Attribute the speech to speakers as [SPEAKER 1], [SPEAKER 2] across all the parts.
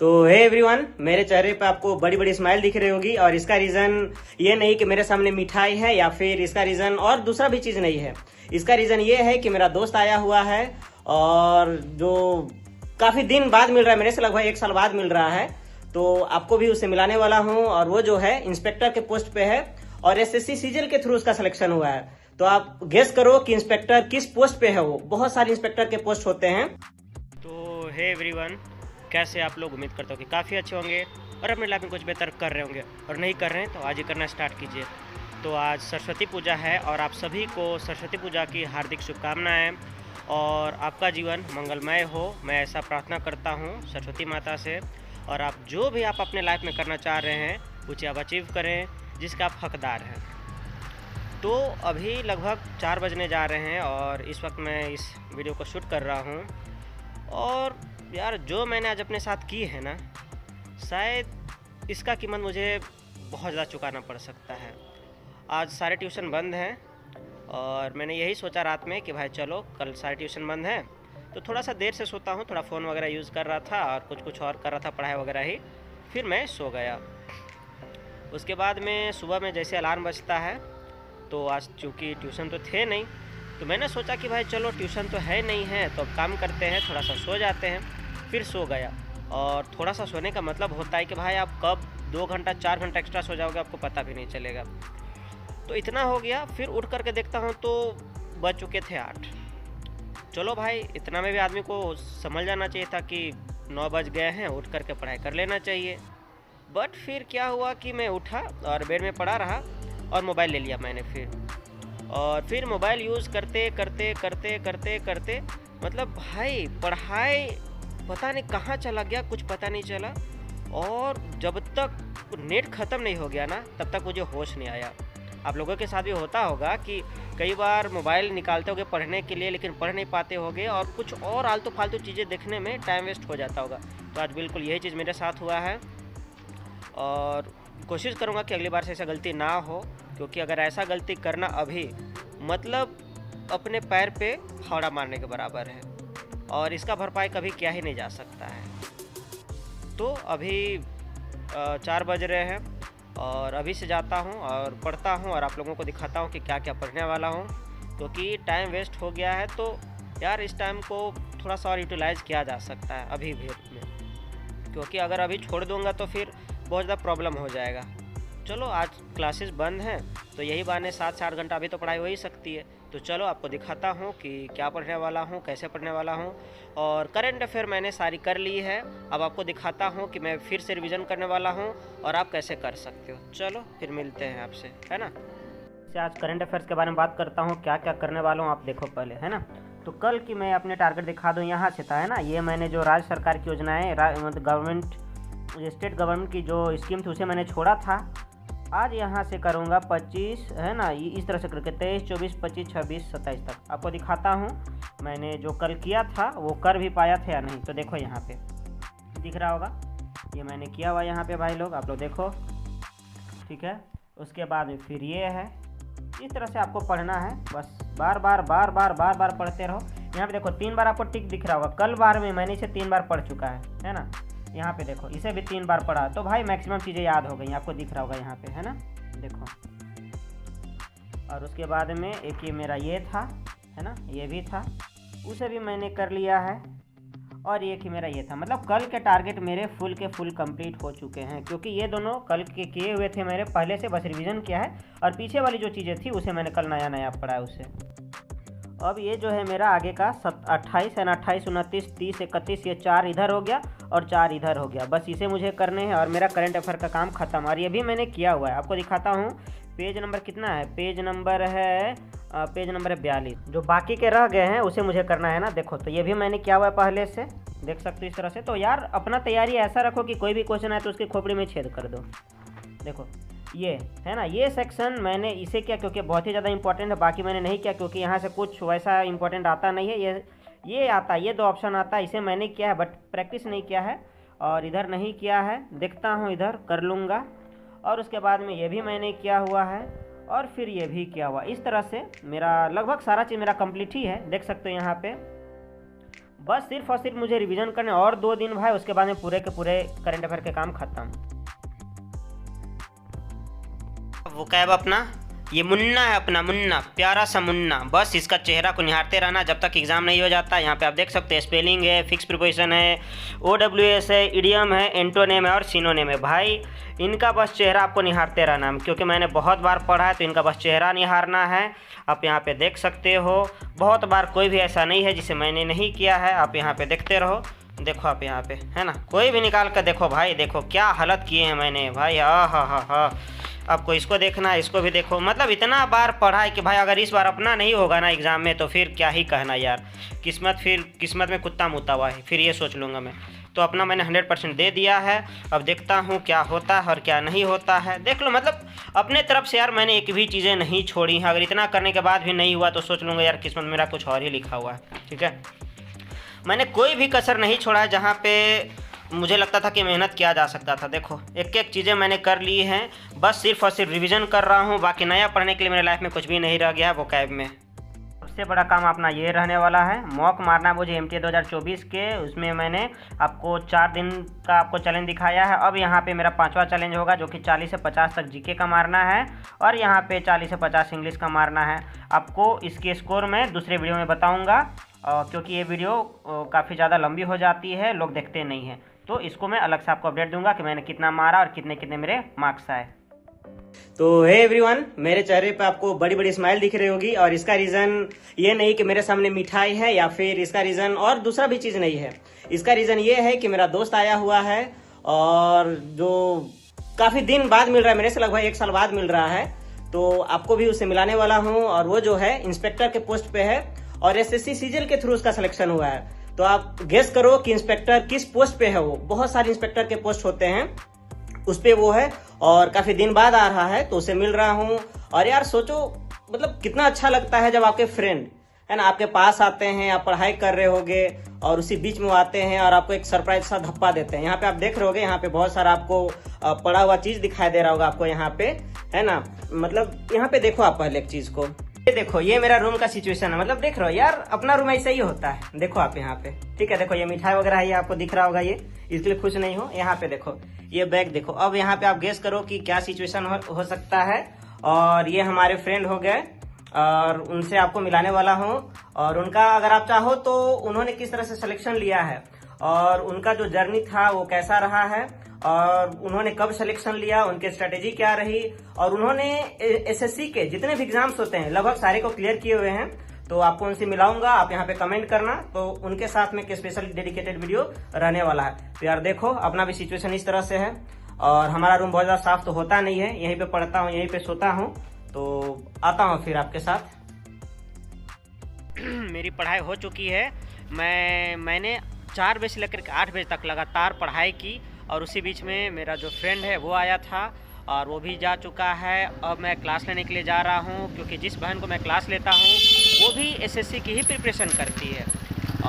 [SPEAKER 1] तो hey everyone, मेरे चेहरे पे आपको बड़ी बड़ी स्माइल दिख रही होगी और इसका रीजन ये नहीं कि मेरे सामने मिठाई है या फिर इसका रीजन और दूसरा भी चीज नहीं है। इसका रीजन ये है कि मेरा दोस्त आया हुआ है और जो काफी दिन बाद मिल रहा है, मेरे से लगभग 1 साल बाद मिल रहा है। तो आपको भी उससे मिलाने वाला हूँ और वो जो है इंस्पेक्टर के पोस्ट पे है और एसएससी सीजीएल के थ्रू उसका सिलेक्शन हुआ है। तो आप गेस करो कि इंस्पेक्टर किस पोस्ट पे है। वो बहुत सारे इंस्पेक्टर के पोस्ट होते हैं। तो हे एवरीवन, कैसे आप लोग? उम्मीद करता हूँ कि काफ़ी अच्छे होंगे और अपनी लाइफ में कुछ बेहतर कर रहे होंगे, और नहीं कर रहे हैं तो आज ही करना स्टार्ट कीजिए। तो आज सरस्वती पूजा है और आप सभी को सरस्वती पूजा की हार्दिक शुभकामनाएं और आपका जीवन मंगलमय हो, मैं ऐसा प्रार्थना करता हूँ सरस्वती माता से। और आप जो भी आप अपने लाइफ में करना चाह रहे हैं उसे आप अचीव करें जिसका आप हकदार हैं। तो अभी लगभग 4 बजने जा रहे हैं और इस वक्त मैं इस वीडियो को शूट कर रहा हूँ। और यार, जो मैंने आज अपने साथ की है ना, शायद इसका कीमत मुझे बहुत ज़्यादा चुकाना पड़ सकता है। आज सारे ट्यूशन बंद हैं और मैंने यही सोचा रात में कि भाई चलो कल सारे ट्यूशन बंद हैं तो थोड़ा सा देर से सोता हूँ। थोड़ा फ़ोन वगैरह यूज़ कर रहा था और कुछ और कर रहा था, पढ़ाई वगैरह ही। फिर मैं सो गया। उसके बाद में सुबह में जैसे अलार्म बजता है तो आज चूँकि ट्यूशन तो थे नहीं, तो मैंने सोचा कि भाई चलो ट्यूशन तो है नहीं है तो अब काम करते हैं, थोड़ा सा सो जाते हैं। फिर सो गया। और थोड़ा सा सोने का मतलब होता है कि भाई आप कब 2 घंटा 4 घंटा एक्स्ट्रा सो जाओगे आपको पता भी नहीं चलेगा। तो इतना हो गया। फिर उठ करके देखता हूँ तो बज चुके थे 8। चलो भाई, इतना में भी आदमी को समझ जाना चाहिए था कि 9 बज गए हैं, उठ करके पढ़ाई कर लेना चाहिए। बट फिर क्या हुआ कि मैं उठा और बेड में पड़ा रहा और मोबाइल ले लिया मैंने फिर मोबाइल यूज़ करते करते करते करते करते मतलब भाई पढ़ाई पता नहीं कहाँ चला गया, कुछ पता नहीं चला। और जब तक नेट ख़त्म नहीं हो गया ना तब तक मुझे होश नहीं आया। आप लोगों के साथ भी होता होगा कि कई बार मोबाइल निकालते होगे पढ़ने के लिए, लेकिन पढ़ नहीं पाते होगे और कुछ और आलतू फालतू चीज़ें देखने में टाइम वेस्ट हो जाता होगा। तो आज बिल्कुल यही चीज़ मेरे साथ हुआ है और कोशिश करूँगा कि अगली बार से ऐसा गलती ना हो, क्योंकि अगर ऐसा गलती करना अभी मतलब अपने पैर पे फावड़ा मारने के बराबर है और इसका भरपाई कभी किया ही नहीं जा सकता है। तो अभी 4 बज रहे हैं और अभी से जाता हूँ और पढ़ता हूँ और आप लोगों को दिखाता हूँ कि क्या क्या पढ़ने वाला हूँ, क्योंकि टाइम वेस्ट हो गया है। तो यार, इस टाइम को थोड़ा सा और यूटिलाइज़ किया जा सकता है अभी भी में, क्योंकि अगर अभी छोड़ दूँगा तो फिर बहुत ज़्यादा प्रॉब्लम हो जाएगा। चलो, आज क्लासेस बंद हैं तो यही बहाने 7 से 8 घंटा अभी तो पढ़ाई हो ही सकती है। तो चलो आपको दिखाता हूँ कि क्या पढ़ने वाला हूँ, कैसे पढ़ने वाला हूँ। और करंट अफेयर मैंने सारी कर ली है। अब आपको दिखाता हूँ कि मैं फिर से रिवीजन करने वाला हूँ और आप कैसे कर सकते हो। चलो फिर मिलते हैं आपसे, है ना। आज करंट अफेयर्स के बारे में बात करता हूँ, क्या क्या करने वाला हूँ आप देखो पहले, है ना। तो कल की मैं अपने टारगेट दिखा दूँ, यहाँ से था, है ना। ये मैंने जो राज्य सरकार की योजनाएँ मतलब गवर्नमेंट स्टेट गवर्नमेंट की जो स्कीम थी उसे मैंने छोड़ा था। आज यहाँ से करूँगा 25, है ना, इस तरह से करके 23, 24, 25, 26, 27 तक आपको दिखाता हूँ मैंने जो कल किया था वो कर भी पाया था या नहीं। तो देखो यहाँ पे दिख रहा होगा, ये मैंने किया हुआ यहाँ पे भाई लोग, आप लोग देखो, ठीक है। उसके बाद में फिर ये है, इस तरह से आपको पढ़ना है, बस बार बार पढ़ते रहो। यहाँ पे देखो 3 बार आपको टिक दिख रहा होगा। कल बार में मैंने इसे 3 बार पढ़ चुका है ना। यहाँ पे देखो इसे भी 3 बार पढ़ा, तो भाई मैक्सिमम चीज़ें याद हो गई, आपको दिख रहा होगा यहाँ पे, है ना, देखो। और उसके बाद में एक ये मेरा ये था, है ना, ये भी था, उसे भी मैंने कर लिया है। और एक ही मेरा ये था, मतलब कल के टारगेट मेरे फुल के फुल कंप्लीट हो चुके हैं, क्योंकि ये दोनों कल के किए हुए थे मैंने पहले से, बस रिविज़न किया है। और पीछे वाली जो चीज़ें थी उसे मैंने कल नया नया पढ़ा है उसे। अब ये जो है मेरा आगे का 28 है ना, 28, 29, 30, 31, ये 4 इधर हो गया और 4 इधर हो गया, बस इसे मुझे करने हैं और मेरा करंट अफेयर का काम ख़त्म। और ये भी मैंने किया हुआ है, आपको दिखाता हूँ। पेज नंबर कितना है, पेज नंबर है 42। जो बाकी के रह गए हैं उसे मुझे करना है ना, देखो। तो ये भी मैंने किया हुआ है पहले से, देख सकते हो इस तरह से। तो यार, अपना तैयारी ऐसा रखो कि कोई भी क्वेश्चन आए तो उसकी खोपड़ी में छेद कर दो। देखो ये है ना, ये सेक्शन मैंने इसे किया क्योंकि बहुत ही ज़्यादा इंपॉर्टेंट है। बाकी मैंने नहीं किया क्योंकि यहाँ से कुछ वैसा इंपॉर्टेंट आता नहीं है। ये आता है, ये 2 ऑप्शन आता है, इसे मैंने किया है बट प्रैक्टिस नहीं किया है। और इधर नहीं किया है, देखता हूँ इधर कर लूँगा। और उसके बाद में ये भी मैंने किया हुआ है और फिर ये भी किया हुआ। इस तरह से मेरा लगभग सारा चीज़ मेरा कंप्लीट ही है, देख सकते हो यहाँ पे। बस सिर्फ और सिर्फ मुझे रिवीजन करने और 2 दिन भाई, उसके बाद में पूरे के पूरे करंट अफेयर के काम खत्म। वो कैब अपना ये मुन्ना है, अपना मुन्ना, प्यारा सा मुन्ना। बस इसका चेहरा को निहारते रहना जब तक एग्ज़ाम नहीं हो जाता। यहाँ पे आप देख सकते हैं स्पेलिंग है, फिक्स प्रीपोजिशन है, OWS है, इडियम है, एंटोनेम है और सिनोनेम है। भाई इनका बस चेहरा आपको निहारते रहना, क्योंकि मैंने बहुत बार पढ़ा है तो इनका बस चेहरा निहारना है। आप यहाँ पे देख सकते हो, बहुत बार, कोई भी ऐसा नहीं है जिसे मैंने नहीं किया है। आप यहाँ पे देखते रहो, देखो आप यहाँ पे, है ना, कोई भी निकाल कर देखो भाई, देखो क्या हालत किए हैं मैंने भाई। हा। आपको इसको देखना है, इसको भी देखो, मतलब इतना बार पढ़ा है कि भाई अगर इस बार अपना नहीं होगा ना एग्ज़ाम में तो फिर क्या ही कहना यार, किस्मत में कुत्ता मुता हुआ है, फिर ये सोच लूँगा मैं। तो अपना मैंने 100% दे दिया है। अब देखता हूँ क्या होता है और क्या नहीं होता है, देख लो। मतलब अपने तरफ से यार मैंने एक भी चीज़ें नहीं छोड़ी हैं। अगर इतना करने के बाद भी नहीं हुआ तो सोच लूँगा यार किस्मत मेरा कुछ और ही लिखा हुआ है, ठीक है। मैंने कोई भी कसर नहीं छोड़ा है जहाँ पे मुझे लगता था कि मेहनत किया जा सकता था। देखो एक एक चीज़ें मैंने कर ली हैं, बस सिर्फ और सिर्फ रिवीजन कर रहा हूँ। बाकी नया पढ़ने के लिए मेरे लाइफ में कुछ भी नहीं रह गया वो कैब में। सबसे बड़ा काम अपना ये रहने वाला है, मॉक मारना मुझे MTA 2024 के। उसमें मैंने आपको 4 दिन का आपको चैलेंज दिखाया है। अब यहाँ पे मेरा 5वां चैलेंज होगा जो कि 40 से 50 तक जीके का मारना है और यहाँ पे 40 से 50 इंग्लिश का मारना है। आपको इसके स्कोर मैं दूसरे वीडियो में बताऊँगा, क्योंकि ये वीडियो काफ़ी ज़्यादा लंबी हो जाती है, लोग देखते नहीं हैं। तो इसको मैं अलग से आपको अपडेट दूंगा कि मैंने कितना मारा और कितने कितने मेरे मार्क्स आए। तो हे एवरीवन, मेरे चेहरे पे आपको बड़ी बड़ी स्माइल दिख रही होगी और इसका रीज़न ये नहीं कि मेरे सामने मिठाई है या फिर इसका रीज़न और दूसरा भी चीज़ नहीं है। इसका रीज़न ये है कि मेरा दोस्त आया हुआ है और जो काफ़ी दिन बाद मिल रहा है, मेरे से लगभग 1 साल बाद मिल रहा है। तो आपको भी उससे मिलाने वाला हूँ और वो जो है इंस्पेक्टर के पोस्ट पे है और SSC सीजीएल के थ्रू उसका सिलेक्शन हुआ है। तो आप गेस करो कि इंस्पेक्टर किस पोस्ट पे है। वो बहुत सारे इंस्पेक्टर के पोस्ट होते हैं, उस पे वो है और काफी दिन बाद आ रहा है तो उसे मिल रहा हूँ। और यार सोचो, मतलब कितना अच्छा लगता है जब आपके फ्रेंड है ना आपके पास आते हैं, आप पढ़ाई कर रहे होगे और उसी बीच में आते हैं और आपको एक सरप्राइज सा धप्पा देते हैं। यहाँ पे आप देख रहे होगे, यहाँ पे बहुत सारा आपको पड़ा हुआ चीज दिखाई दे रहा होगा आपको यहाँ पे, है ना। मतलब यहाँ पे देखो आप पहले एक चीज को, ये देखो, ये मेरा रूम का सिचुएशन है। मतलब देख रहे हो यार, अपना रूम ऐसा ही होता है। देखो आप यहाँ पे, ठीक है। देखो ये मिठाई वगैरह है, ये आपको दिख रहा होगा, ये इसके लिए खुश नहीं हो। यहाँ पे देखो ये बैग देखो। अब यहाँ पे आप गेस करो कि क्या सिचुएशन हो सकता है। और ये हमारे फ्रेंड हो गए और उनसे आपको मिलाने वाला हूँ। और उनका अगर आप चाहो तो उन्होंने किस तरह से सिलेक्शन लिया है और उनका जो जर्नी था वो कैसा रहा है और उन्होंने कब सिलेक्शन लिया, उनकी स्ट्रेटेजी क्या रही। और उन्होंने SSC के जितने भी एग्जाम्स होते हैं लगभग सारे को क्लियर किए हुए हैं। तो आपको उनसे मिलाऊंगा, आप यहाँ पे कमेंट करना, तो उनके साथ में एक स्पेशल डेडिकेटेड वीडियो रहने वाला है। तो यार देखो, अपना भी सिचुएशन इस तरह से है और हमारा रूम बहुत ज्यादा साफ तो होता नहीं है, यहीं पे पढ़ता हूँ, यहीं पे सोता हूँ। तो आता हूँ फिर आपके साथ। मेरी पढ़ाई हो चुकी है। मैंने 4 बजे से लेकर 8 बजे तक लगातार पढ़ाई की और उसी बीच में मेरा जो फ्रेंड है वो आया था और वो भी जा चुका है। अब मैं क्लास लेने के लिए जा रहा हूँ, क्योंकि जिस बहन को मैं क्लास लेता हूँ वो भी SSC की ही प्रिपरेशन करती है।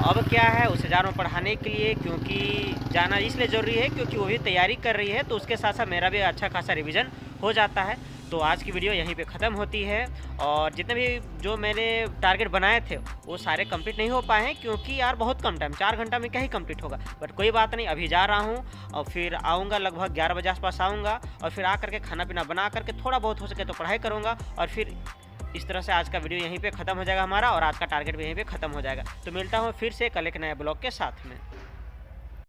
[SPEAKER 1] अब क्या है, उसे जा रहा हूँ पढ़ाने के लिए, क्योंकि जाना इसलिए ज़रूरी है क्योंकि वो भी तैयारी कर रही है, तो उसके साथ साथ मेरा भी अच्छा खासा रिवीजन हो जाता है। तो आज की वीडियो यहीं पे ख़त्म होती है और जितने भी जो मैंने टारगेट बनाए थे वो सारे कंप्लीट नहीं हो पाए हैं, क्योंकि यार बहुत कम टाइम, 4 घंटा में क्या ही कंप्लीट होगा। बट कोई बात नहीं, अभी जा रहा हूँ और फिर आऊँगा, लगभग 11 बजे आसपास आऊँगा और फिर आ करके खाना पीना बना करके थोड़ा बहुत हो सके तो पढ़ाई करूँगा। और फिर इस तरह से आज का वीडियो यहीं पे ख़त्म हो जाएगा हमारा और आज का टारगेट भी यहीं पे ख़त्म हो जाएगा। तो मिलता हूँ फिर से कल एक नए ब्लॉग के साथ में।